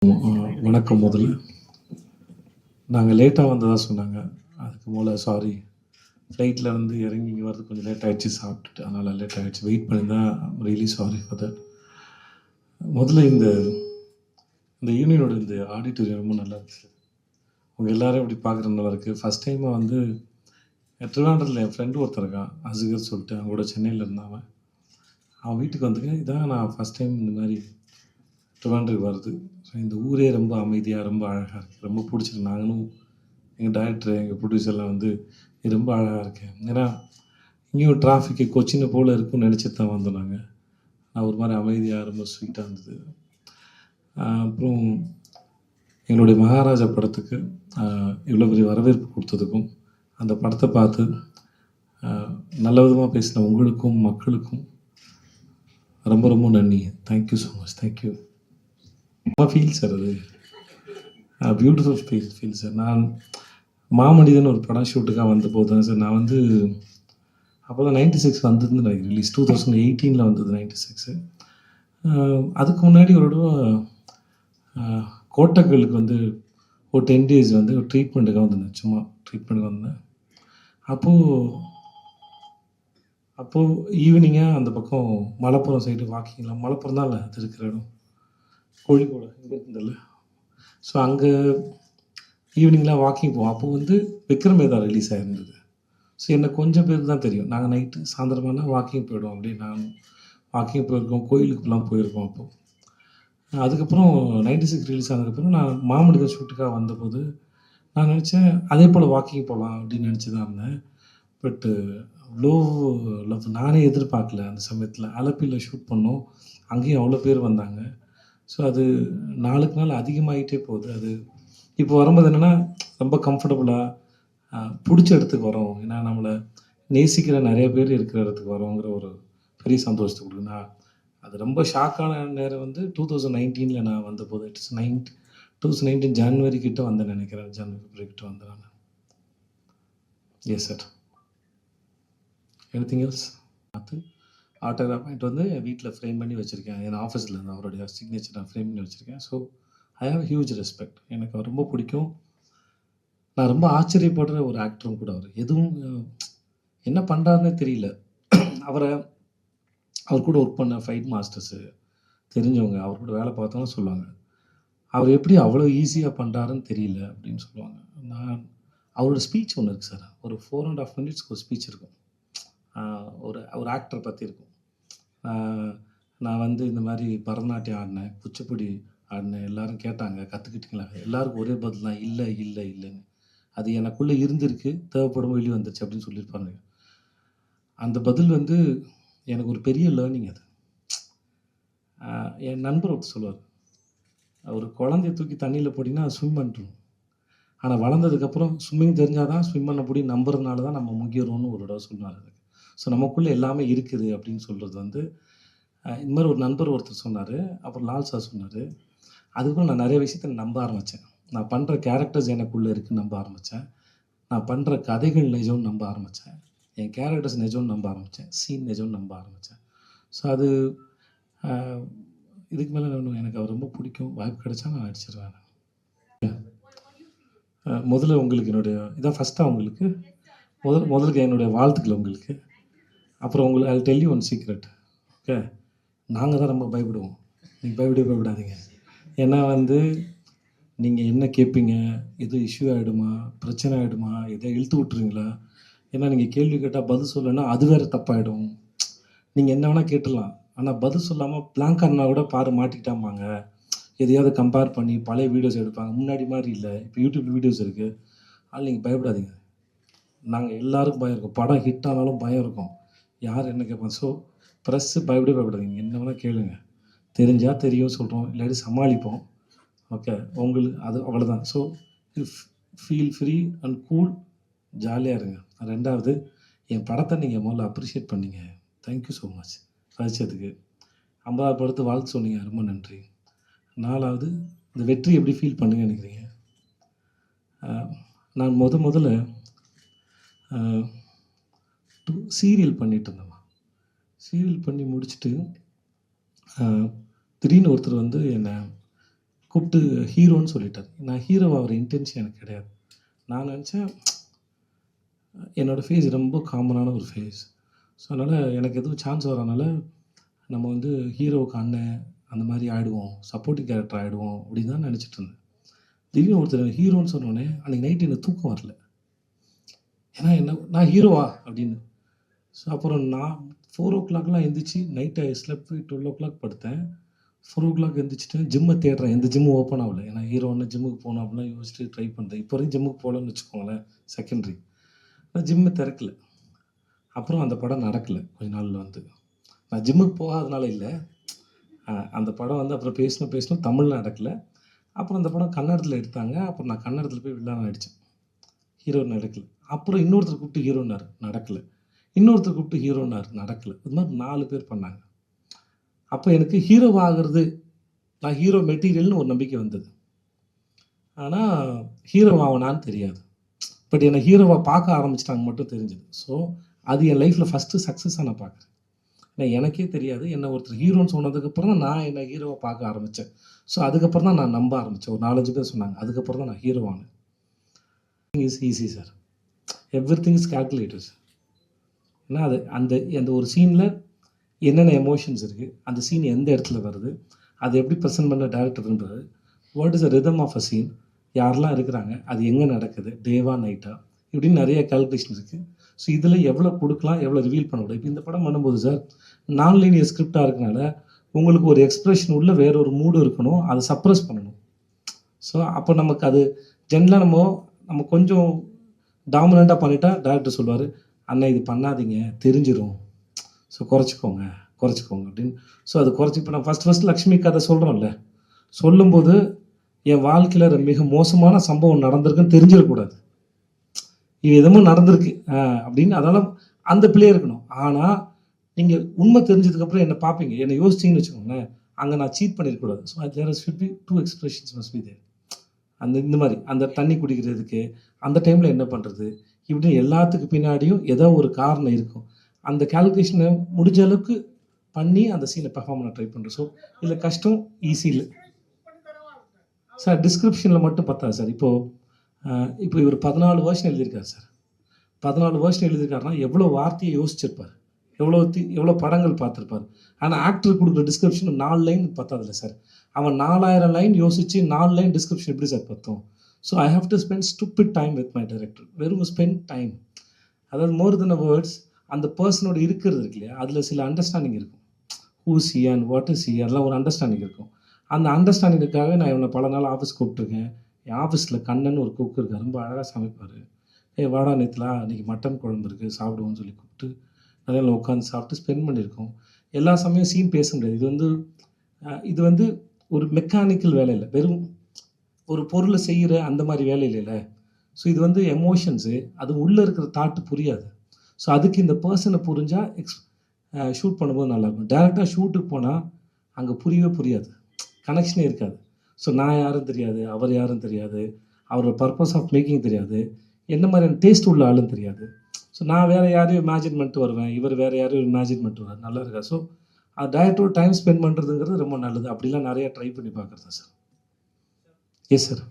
வணக்கம். முதல்ல நாங்கள் லேட்டாக வந்ததா சொன்னாங்க. அதுக்கு முதல்ல சாரி. ஃப்ளைட்டில் வந்து இறங்கி இங்கே வரது கொஞ்சம் லேட் ஆகிடுச்சு சாப்பிட்டுட்டு. அதனால் லேட் ஆகிடுச்சு. வெயிட் பண்ணியிருந்தேன். Really sorry for that. முதல்ல இந்த இந்த யூனியனோட இந்த ஆடிட்டோரியம் ரொம்ப நல்லா இருந்துச்சு. உங்கள் எல்லோரும் இப்படி பார்க்குறது நல்லா இருக்குது. ஃபஸ்ட் டைமாக வந்து திருவாண்டூரில் என் ஃப்ரெண்டு ஒருத்தர் இருக்கான், அசுகர் சொல்லிட்டு. அவங்க கூட சென்னையில் இருந்தான். அவன் வீட்டுக்கு வந்துருக்கேன். இதான் நான் ஃபஸ்ட் டைம் இந்த மாதிரி திருவாண்டூருக்கு வருது. ஸோ இந்த ஊரே ரொம்ப அமைதியாக, ரொம்ப அழகாக இருக்குது. ரொம்ப பிடிச்சிருக்கு. நாங்களும் எங்கள் டைரக்டர், எங்கள் ப்ரொடியூசர்லாம் வந்து இது ரொம்ப அழகாக இருக்கேன். ஏன்னா இங்கேயும் டிராஃபிக்கு கொச்சினை போல் இருக்குன்னு நினச்சிட்டு தான் வந்தோம் நாங்கள். ஒரு மாதிரி அமைதியாக ரொம்ப ஸ்வீட்டாக இருந்தது. அப்புறம் எங்களுடைய மகாராஜா படத்துக்கு இவ்வளோ பெரிய வரவேற்பு கொடுத்ததுக்கும், அந்த படத்தை பார்த்து நல்ல விதமாக பேசின உங்களுக்கும் மக்களுக்கும் ரொம்ப ரொம்ப நன்றி. Thank you so much. Thank you. Feel sir, அது பியூட்டிஃபுல் ஃபீல் சார். நான் மாமனிதன் ஒரு படம் ஷூட்டுக்காக வந்த போது தான் சார், நான் வந்து அப்போ தான் 96 வந்ததுன்னு நினைக்கிறேன். ரிலீஸ் 2018 வந்தது 96. அதுக்கு முன்னாடி ஒரு கோட்டங்களுக்கு வந்து ஒரு 10 days வந்து ஒரு ட்ரீட்மெண்ட்டுக்காக வந்திருந்தேன். சும்மா ட்ரீட்மெண்ட்டுக்கு வந்தேன். அப்போது ஈவினிங்காக அந்த பக்கம் மலப்புரம் சைடு வாக்கிங்லாம், மலப்புரம் தான் இல்லை அது இருக்கிற இடம், கோழிக்கோடு இங்கே இருந்ததில்ல. ஸோ அங்கே ஈவினிங்லாம் வாக்கிங் போவோம். அப்போது வந்து விக்ரம் வேதா ரிலீஸ் ஆகிருந்தது. ஸோ என்னை கொஞ்சம் பேருக்கு தான் தெரியும். நாங்கள் நைட்டு சாயந்தரமானா வாக்கிங் போயிடுவோம். அப்படியே நான் வாக்கிங் போயிருக்கோம், கோயிலுக்குலாம் போயிருக்கோம். அப்போது அதுக்கப்புறம் 96 ரிலீஸ் ஆனதுக்கப்புறம் நான் மாமனிதன் ஷூட்டுக்காக வந்தபோது நான் நினச்சேன் அதே போல் வாக்கிங் போகலாம் அப்படின்னு நினச்சி தான் இருந்தேன். பட்டு அவ்வளோ லவ் நானே எதிர்பார்க்கல. அந்த சமயத்தில் அலப்பியில் ஷூட் பண்ணோம். அங்கேயும் அவ்வளோ பேர் வந்தாங்க. ஸோ அது நாளுக்கு நாள் அதிகமாகிட்டே போகுது. அது இப்போ வரும்போது என்னென்னா ரொம்ப கம்ஃபர்டபுளாக பிடிச்ச இடத்துக்கு வரோம். ஏன்னா நம்மளை நேசிக்கிற நிறைய பேர் இருக்கிற இடத்துக்கு வரோங்கிற ஒரு பெரிய சந்தோஷத்தை கொடுக்குண்ணா. அது ரொம்ப ஷாக்கான நேரம் வந்து 2019 நான் வந்தபோது, 2019 ஜனவரி கிட்ட வந்தேன் நினைக்கிறேன். ஜனவரி கிட்ட வந்தேன் நான். Yes sir. Anything else? பார்த்து ஆட்டோகிராஃப் பாயிண்ட் வந்து என் வீட்டில் ஃப்ரேம் பண்ணி வச்சுருக்கேன். என் ஆஃபீஸில் இருந்து அவருடைய சிக்னேச்சர் நான் ஃப்ரேம் பண்ணி வச்சுருக்கேன். So I have huge respect. எனக்கு ரொம்ப பிடிக்கும். நான் ரொம்ப ஆச்சரியப்படுற ஒரு ஆக்டரும் கூட அவர். எதுவும் என்ன பண்ணுறாருன்னே தெரியல. அவர் கூட ஒர்க் பண்ண ஃபைட் மாஸ்டர்ஸு தெரிஞ்சவங்க, அவர் கூட வேலை பார்த்தவங்க சொல்லுவாங்க, அவர் எப்படி அவ்வளோ ஈஸியாக பண்ணுறாருன்னு தெரியல அப்படின்னு சொல்லுவாங்க. அவரோட ஸ்பீச் ஒன்று இருக்குது சார். ஒரு 4.5 minutes ஒரு ஸ்பீச் இருக்கும். ஒரு ஆக்டரை பற்றி இருக்கும். நான் வந்து இந்த மாதிரி பரதநாட்டியம் ஆடினேன், குச்சிப்புடி ஆடினேன், எல்லோரும் கேட்டாங்க கற்றுக்கிட்டீங்களா? எல்லாருக்கும் ஒரே பதில் தான், இல்லை இல்லை இல்லைன்னு. அது எனக்குள்ளே இருந்திருக்கு, தேவைப்படும் வெளியே வந்துருச்சு அப்படின்னு சொல்லியிருப்பாங்க. அந்த பதில் வந்து எனக்கு ஒரு பெரிய லேர்னிங். அது என் நண்பர் ஒருத்தர் சொல்லுவார், ஒரு குழந்தைய தூக்கி தண்ணியில் போட்டிங்கன்னா அது ஸ்விம் பண்ணிட்டுரும். ஆனால் வளர்ந்ததுக்கப்புறம் ஸ்விம்மிங் தெரிஞ்சால் தான் ஸ்விம் பண்ண முடியும் நம்புறதுனால தான் நம்ம முங்கிடுறோம்னு ஒரு தடவை சொன்னார். அதுக்கு ஸோ நமக்குள்ளே எல்லாமே இருக்குது அப்படின்னு சொல்கிறது வந்து இந்த மாதிரி ஒரு நண்பர் ஒருத்தர் சொன்னார். அப்புறம் லால் சார் சொன்னார். அதுக்கப்புறம் நான் நிறைய விஷயத்த நம்ப ஆரம்பித்தேன். நான் பண்ணுற கேரக்டர்ஸ் எனக்குள்ளே இருக்குன்னு நம்ப ஆரம்பித்தேன். நான் பண்ணுற கதைகள் நிஜம்னு நம்ப ஆரம்பித்தேன். என் கேரக்டர்ஸ் நிஜம்னு நம்ப ஆரம்பித்தேன். சீன் நிஜம்னு நம்ப ஆரம்பித்தேன். ஸோ அது இதுக்கு மேலே எனக்கு அவர் ரொம்ப பிடிக்கும். வாய்ப்பு கிடைச்சா நான் நடிச்சிருவேன். முதல்ல உங்களுக்கு என்னுடைய இதான் ஃபஸ்ட்டாக உங்களுக்கு முதலுக்கு என்னுடைய வாழ்த்துக்கள் உங்களுக்கு. அப்புறம் உங்களுக்கு I tell you one secret. Okay, நாங்கள் தான் ரொம்ப பயப்படுவோம். நீங்கள் பயப்படாதீங்க. ஏன்னா வந்து நீங்கள் என்ன கேட்பீங்க, எது இஷ்யூ ஆகிடுமா, பிரச்சனை ஆகிடுமா, எதை இழுத்து விட்டுருங்களா? ஏன்னா நீங்கள் கேள்வி கேட்டால் பதில் சொல்லலைன்னா அது வேறு தப்பாகிடும். நீங்கள் என்ன வேணால் கேட்டுடலாம், ஆனால் பதில் சொல்லாமல் பிளாங்கானா கூட பாரு மாட்டிக்கிட்டாம்பாங்க. எதையாவது கம்பேர் பண்ணி பழைய வீடியோஸ் எடுப்பாங்க. முன்னாடி மாதிரி இல்லை, இப்போ யூடியூப் வீடியோஸ் இருக்குது. அதனால் நீங்கள் பயப்படாதீங்க. நாங்கள் எல்லாருக்கும் பயம் இருக்கும். படம் ஹிட் ஆனாலும் பயம் இருக்கும். யார் என்ன கேட்பாங்க. ஸோ ப்ரெஸ்ஸு பயப்படாதீங்க. என்ன வேணால் கேளுங்க. தெரிஞ்சால் தெரியும் சொல்கிறோம், இல்லாட்டி சமாளிப்போம். ஓகே, உங்களுக்கு அது அவ்வளோதான். So feel free and cool, ஜாலியாக இருங்க. ரெண்டாவது, என் படத்தை நீங்கள் முதல்ல அப்ரிஷியேட் பண்ணிங்க. Thank you so much ரசித்ததுக்கு. 50 படத்து வாழ்த்து சொன்னீங்க, ரொம்ப நன்றி. 4வது, இந்த வெற்றி எப்படி ஃபீல் பண்ணுங்க நினைக்கிறீங்க? நான் முதல்ல சீரியல் பண்ணிட்டு இருந்தேன். சீரியல் பண்ணி முடிச்சுட்டு திடீர்னு ஒருத்தர் வந்து என்னை கூப்பிட்டு ஹீரோன்னு சொல்லிட்டார். நான் ஹீரோ ஆகிற இன்டென்ஷன் எனக்கு கிடையாது. நான் நினச்சேன் என்னோடய ஃபேஸ் ரொம்ப காமனான ஒரு ஃபேஸ். ஸோ அதனால் எனக்கு எதுவும் சான்ஸ் வரனால நம்ம வந்து ஹீரோவுக்கு அண்ணன் அந்த மாதிரி ஆகிடுவோம், சப்போர்ட்டிங் கேரக்டர் ஆகிடுவோம் அப்படின்னு தான் நினச்சிட்டு இருந்தேன். திடீர்னு ஒருத்தர் ஹீரோன்னு சொன்னோடனே அன்றைக்கி நைட்டு எனக்கு தூக்கம் வரல. ஏன்னா நான் ஹீரோவா அப்படின்னு. ஸோ அப்புறம் நான் 4:00 எழுந்திரிச்சு நைட்டு ஸ்லெப் போய் 12:00 படுத்தேன். 4:00 எழுந்திரிச்சிட்டேன். ஜிம்மை தேடுறேன், எந்த ஜிம்மும் ஓப்பன் ஆகல. ஏன்னா ஹீரோன்னு ஜிம்முக்கு போகணும் அப்படிலாம் யோசிச்சுட்டு ட்ரை பண்ணுறேன். இப்போ வரைக்கும் ஜிம்முக்கு போகலன்னு வச்சுக்கோங்களேன், செகண்டரி. நான் ஜிம்மு திறக்கல. அப்புறம் அந்த படம் நடக்கலை கொஞ்ச நாளில் வந்து. நான் ஜிம்முக்கு போகாதனால இல்லை, அந்த படம் வந்து அப்புறம் பேசணும் தமிழில் நடக்கலை. அப்புறம் அந்த படம் கன்னடத்தில் எடுத்தாங்க. அப்புறம் நான் கன்னடத்தில் போய் வில்லனாக நடித்தேன். ஹீரோ நடக்கலை. அப்புறம் இன்னொருத்தர் கூப்பிட்டு ஹீரோன்னார், நடக்கலை. இன்னொருத்தர் கூப்பிட்டு ஹீரோன்னார், நடக்கலை. இது மாதிரி 4 பேர் பண்ணாங்க. அப்போ எனக்கு ஹீரோவாகிறது, நான் ஹீரோ மெட்டீரியல்னு ஒரு நம்பிக்கை வந்தது. ஆனால் ஹீரோ ஆகணான்னு தெரியாது. பட் என்னை ஹீரோவாக பார்க்க ஆரம்பிச்சிட்டாங்க மட்டும் தெரிஞ்சது. ஸோ அது என் லைஃப்பில் ஃபஸ்ட்டு சக்ஸஸாக நான் பார்க்குறேன். ஏன்னா எனக்கே தெரியாது, என்னை ஒருத்தர் ஹீரோன்னு சொன்னதுக்கப்புறம் தான் நான் என்னை ஹீரோவை பார்க்க ஆரம்பித்தேன். ஸோ அதுக்கப்புறம் தான் நான் நம்ப ஆரம்பித்தேன். ஒரு 4-5 பேர் சொன்னாங்க, அதுக்கப்புறம் தான் நான் ஹீரோ ஆனேன். Is easy sir, everything is calculated. ஏன்னா அது அந்த ஒரு சீனில் என்னென்ன எமோஷன்ஸ் இருக்குது, அந்த சீன் எந்த இடத்துல வருது, அதை எப்படி ப்ரெசென்ட் பண்ண டேரக்டர்ன்றது, what is the rhythm of a scene, யாரெல்லாம் இருக்கிறாங்க, அது எங்கே நடக்குது, டேவா நைட்டா, இப்படின்னு நிறைய கால்குலேஷன் இருக்குது. ஸோ இதில் எவ்வளோ கொடுக்கலாம், எவ்வளோ ரிவீல் பண்ணக்கூடாது. இப்போ இந்த படம் பண்ணும்போது சார் நான்-லீனியர் ஸ்கிரிப்டாக இருக்கனால உங்களுக்கு ஒரு எக்ஸ்ப்ரெஷன் உள்ள வேற ஒரு மூடு இருக்கணும், அதை சப்ரஸ் பண்ணணும். ஸோ அப்போ நமக்கு அது ஜென்ரலாக நம்ம கொஞ்சம் டாமினண்ட்டாக பண்ணிட்டா டேரக்டர் சொல்லுவார், அண்ணன் இது பண்ணாதீங்க தெரிஞ்சிடும், ஸோ குறைச்சிக்கோங்க அப்படின்னு. ஸோ அது குறைச்சி இப்போ நான் ஃபஸ்ட்டு லக்ஷ்மி கதை சொல்கிறோம்ல, சொல்லும்போது என் வாழ்க்கையில் மிக மோசமான சம்பவம் நடந்திருக்குன்னு தெரிஞ்சிடக்கூடாது. இது எதுவும் நடந்திருக்கு அப்படின்னு, அதனால் அந்த பிள்ளையே இருக்கணும். ஆனால் நீங்கள் உண்மை தெரிஞ்சதுக்கப்புறம் என்னை பார்ப்பீங்க, என்னை யோசிச்சிங்கன்னு வச்சுக்கோங்களேன், அங்கே நான் சீட் பண்ணிடக்கூடாது. So there should be 2 expressions must be there. இந்த மாதிரி அந்த தண்ணி குடிக்கிறதுக்கு அந்த டைமில் என்ன பண்ணுறது, இப்படி எல்லாத்துக்கு பின்னாடியும் ஏதோ ஒரு காரணம் இருக்கும். அந்த கால்குலேஷனை முடிஞ்ச அளவுக்கு பண்ணி அந்த சீனை பெர்ஃபார்ம் பண்ண ட்ரை பண்ணுறேன். ஸோ இதில் கஷ்டம் ஈஸி இல்லை சார். டிஸ்கிரிப்ஷனில் மட்டும் பத்தாது சார். இப்போ இவர் 14 வேர்ஷன் எழுதியிருக்காரு சார். 14 வேர்ஷன் எழுதியிருக்காருன்னா எவ்வளோ வார்த்தையை யோசிச்சிருப்பார், எவ்வளோ படங்கள் பார்த்துருப்பார். ஆனால் ஆக்டர் கொடுக்குற டிஸ்கிரிப்ஷன் 4 லைன் பத்தாதில்ல சார். அவன் 4000 லைன் யோசித்து 4 லைன் டிஸ்கிரிப்ஷன் எப்படி சார் பத்தும்? So I have to spend stupid time with my director. வெறும் ஸ்பெண்ட் டைம், அதாவது மோர் தென் அ வேர்ட்ஸ், அந்த பர்சனோட இருக்கிறது இருக்கு இல்லையா, அதில் சில அண்டர்ஸ்டாண்டிங் இருக்கும். Who C and what is C, அதெல்லாம் ஒரு அண்டர்ஸ்டாண்டிங் இருக்கும். அந்த அண்டர்ஸ்டாண்டிங்குக்காக நான் இவனை பல நாள் ஆஃபீஸ் கூப்பிட்ருக்கேன். என் ஆஃபீஸில் கண்ணன் ஒரு குக் இருக்கார், ரொம்ப அழகாக சமைப்பார். வாடா நேற்றுலாம் இன்றைக்கி மட்டன் குழம்பு இருக்குது சாப்பிடுவோன்னு சொல்லி கூப்பிட்டு நிறைய உட்காந்து சாப்பிட்டு ஸ்பெண்ட் பண்ணியிருக்கோம். எல்லா சமயம் சீன் பேச முடியாது. இது வந்து ஒரு மெக்கானிக்கல் வேலை இல்லை, வெறும் ஒரு பொருளை செய்கிற அந்த மாதிரி வேலை இல்லைல்ல. ஸோ இது வந்து எமோஷன்ஸு, அது உள்ளே இருக்கிற தாட்டு புரியாது. ஸோ அதுக்கு இந்த பர்சனை புரிஞ்சால் ஷூட் பண்ணும்போது நல்லாயிருக்கும். டேரெக்டாக ஷூட்டுக்கு போனால் அங்கே புரியவே புரியாது, கனெக்ஷனே இருக்காது. ஸோ நான் யாரும் தெரியாது, அவர் யாரும் தெரியாது, அவரோட பர்பஸ் ஆஃப் மேக்கிங் தெரியாது, என்ன மாதிரியான டேஸ்ட் உள்ள ஆளும் தெரியாது. ஸோ நான் வேறு யாரையும் இமேஜின் பண்ணிட்டு வருவேன், இவர் வேறு யாரையும் இமேஜின் பண்ணிட்டு வருவார், நல்லா இருக்கா. ஸோ அது டேரக்டரோட டைம் ஸ்பெண்ட் பண்ணுறதுங்கிறது ரொம்ப நல்லது. அப்படிலாம் நிறையா ட்ரை பண்ணி பார்க்குறதா சார். Yes sir.